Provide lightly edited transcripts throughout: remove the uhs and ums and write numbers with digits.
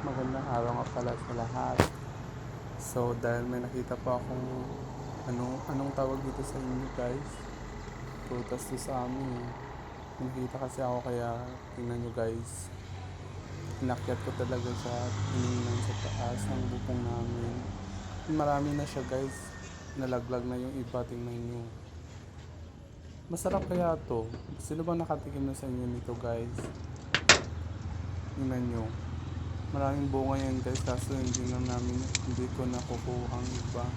Magandang araw nga pala sa lahat. So, dahil may nakita pa akong anong tawag dito sa inyo guys? Prutas to sa amin. May nakita kasi ako kaya tingnan nyo guys. Inakyat ko talaga siya at tinignan sa taas ng bubong namin. Marami na siya guys. Nalaglag na yung iba, tingnan nyo. Masarap kaya to. Sino bang nakatikim na sa inyo nito guys? Tingnan nyo. Maraming bunga yan guys, kaso hindi ko nakukuha ang iba,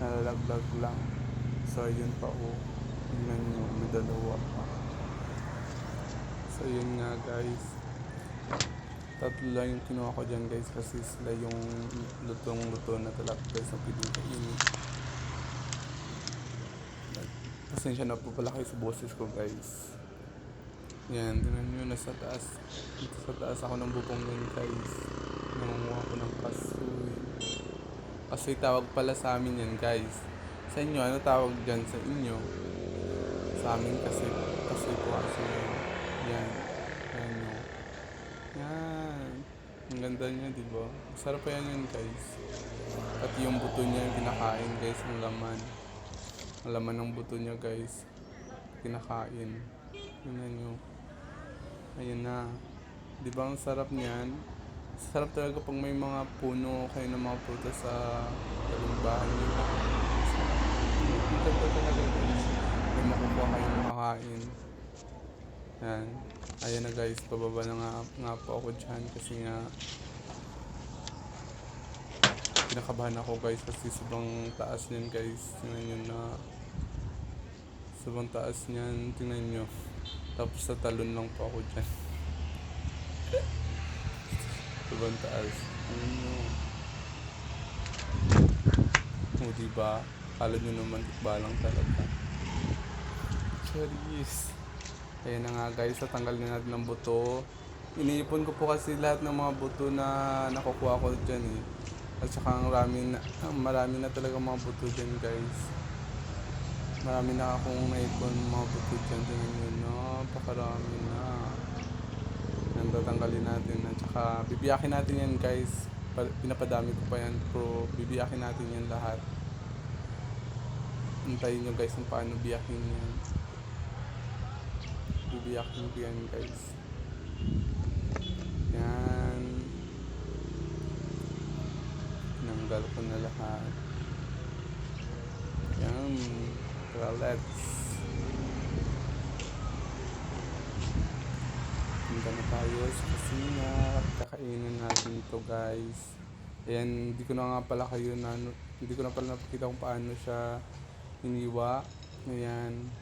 nalalaglag lang. So ayun pa oh, tingnan nyo, may dalawa pa. So yun nga guys, tatlo lang yung kinuha ko dyan guys, kasi sila yung lutong-luto na talaga guys na pwedeng kainin. Pasensya na po pala kayo sa boses ko guys. Yan, tingnan nyo, nasa taas. Dito sa taas ako ng bubong nun guys. Nangunguha ko ng kasoy. Kasoy tawag pala sa amin yan guys. Sa inyo, ano tawag dyan sa inyo? Sa amin kasi kasoy po kasi yan. Yan. Yan nyo. Yan. Ang ganda niya, diba? Masarap pa yan guys. At yung buto niya yung kinakain guys, ang laman. Ang laman ng buto niya guys. Kinakain. Tingnan nyo. Ayun na. Di ba ang sarap niyan? Sarap talaga pag may mga puno kayo ng mga prutas sa taling bahay nyo. Dito po talaga guys. May makukuha kayong makakain. Yan. Ayan na guys. Pababa na nga po ako dyan. Kasi nga kinakabahan ako guys. Kasi sobrang taas niyan guys. Tingnan nyo na. Sobrang taas niyan. Tingnan nyo. Tapos sa talon lang po ako dyan. Sobrang taas. O diba? Kala nyo naman tikbalang talaga. Cheers. Ayan na nga guys. Tatanggal na natin ng buto. Iniipon ko po kasi lahat ng mga buto na nakukuha ko dyan eh. At saka marami na talaga mga buto dyan guys. Marami na akong naipon mga buto dyan. Tingnan nyo, napakarami na. Yan, tatanggalin natin. At saka bibiyakin natin yan guys. Pinapadami ko pa yan, pero bibiyakin natin yan lahat. Hintayin nyo guys kung paano biyakin yan. Bibiyakin ko yan guys. Yan. Tinanggal ko na lahat. Yan. Tara, let's. Punta na tayo sa kusina at kakainin natin ito guys. Ayan, hindi ko na pala napakita kung paano siya hiniwa. Ayan.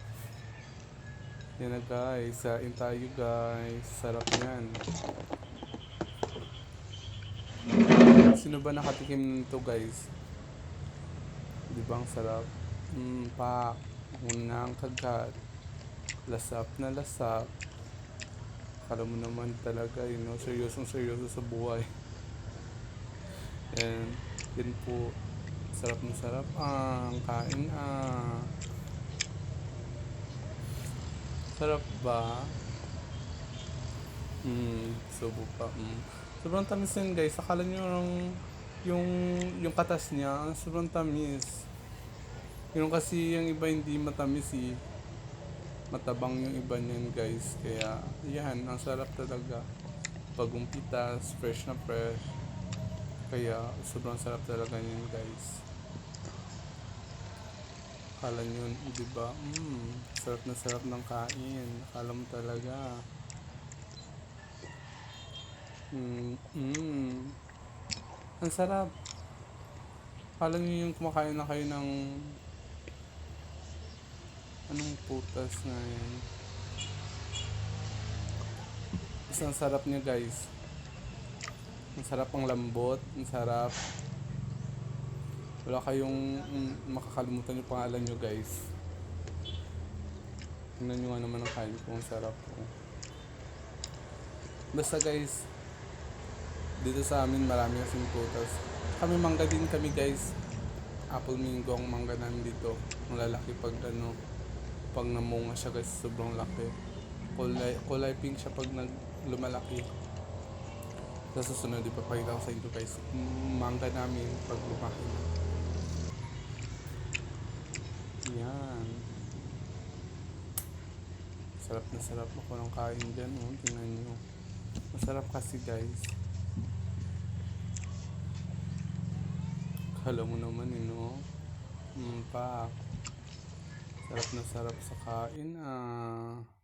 Yan na guys, sain tayo guys. Sarap yan. Sino ba nakatikim nito guys? Di ba ang sarap? Pak. Unang kagat. Lasap na lasap. Akala mo naman talaga, seryosong seryoso sa buhay. And yun po, sarap na sarap ang kain Sarap ba? Subo pa. Sobrang tamis yan guys. Akala nyo yung katas niya, sobrang tamis. Yung kasi yung iba hindi matamis eh. Matabang yung iba niyan guys. Kaya yan, ang sarap talaga. Pagumpitas, fresh na fresh. Kaya sobrang sarap talaga niyan guys. Akala nyo, diba? Sarap na sarap ng kain. Akala mo talaga. Ang sarap. Akala nyo yung kumakain na kayo ng anong putas na yan. Basta ang sarap niya guys. Ang sarap, ang lambot. Ang sarap. Wala kayong makakalimutan yung pangalan nyo guys. Tingnan nyo nga naman ang kain ko. Ang sarap po. Basta guys, dito sa amin marami kasing putas. Kami mangga din kami guys. Apple mango ang mangga namin dito. Ang lalaki pag namunga siya guys, sobrang laki. Kulay pink siya pag lumalaki. Sa susunod, ipapakita ko sa inyo guys, mangga namin pag lumaki na. Yan. Sarap na sarap ako ng kain dyan, oh. Tingnan nyo. Masarap kasi guys. Kala mo naman, no? Pa. Sarap na sarap sa kain, ah.